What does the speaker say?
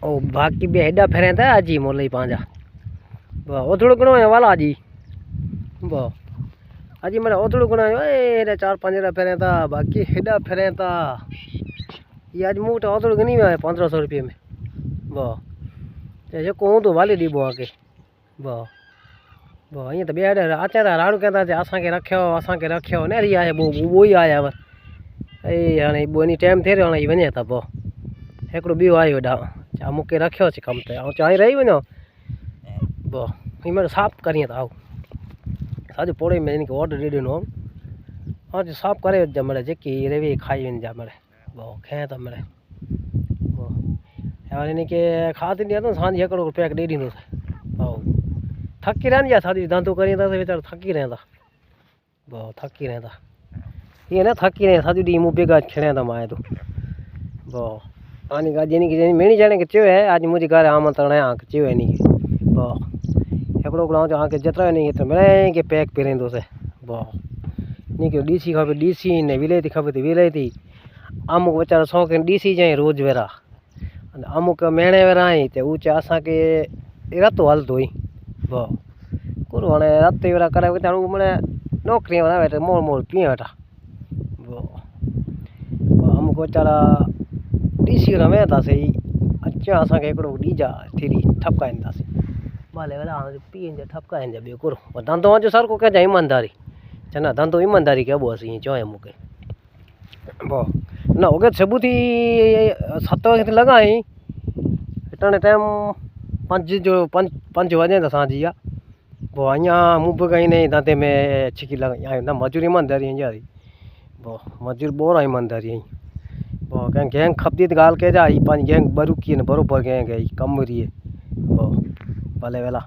ओ बाकी बे हेडा फेरे था आजी मोले पांजा बा ओ थोड़ो घणो है वाला जी बा आजी मेरा ओ थोड़ो घणो है ए 4-5 हेडा फेरे था बाकी हेडा फेरे था ये आज मुट ओ थोड़ो घणी है 1500 रुपये में बा जे को तो वाली दी बो आके बा बा ये तो बे हेडा आचा राणू कहता असा के रखियो ने रिया है बो ही आया वर ए हाने बोनी टाइम थे रे हाने वने था बो एकड़ो बियो आयो डा चा मुके रखियो छे कम ते चाई रही वनो बो ई मेरे साफ करिए तो आओ साजो पोड़े में इनके ऑर्डर दे देनो आज साफ करे जमड़े जे की रेवी खाई वन जमड़े बो खे त मरे बो यार इनके खाद नहीं तो सांझ एकड़ो पैक दे दींदो आओ थकी रहन या सादी धंधो करी तो बेचारा थकी रहंदा बो थकी रहंदा ये ना थकी रहे सादी डी मु बेगा खेणे तो माए तो बो आनी गाजी नहीं मेणी जाने के चयो है आज मुझे घर आमंत्रण है आके चयो है नहीं बो एकड़ो ग्राउंड आके जतरा नहीं तो मेरे के पैक पेरेंदो से बो नहीं के डीसी खबे डीसी ने विलेती खबे तो विलेती अमुक बेचारा सौ के डीसी जाए रोज वेरा अमुक मेणे वेरा ही ते ऊंचे असा के रातो हल धोई बो कोरो हणे रात वेरा करे बेचारो मने नौकरी वाला बैठे मोर पिए हटा बो अमुक बेचारा डीसी रमे था सही अच्छा असा के एकड़ो डीजा थीरी ठपकाइंदा से माले वाला पीएन जे ठपकाइंदा बे करो धंधो जो सर को कह ईमानदारी चना धंधो ईमानदारी के बो सी चोए मुके बो ना ओके सबूती 7 वजे लगाई इतने टाइम 5 बजे तो सांझिया बो अँ मुँह कहीं नहीं दाते में छिकी लगा ना मजूर ईमानदारी यारी बो मजूर बोरा ईमानदारी बो कहीं गैंग खपती गाल के जा पाँच गैंग बरुकी ने बरोबर गैंग है कम रही है बो भले वेला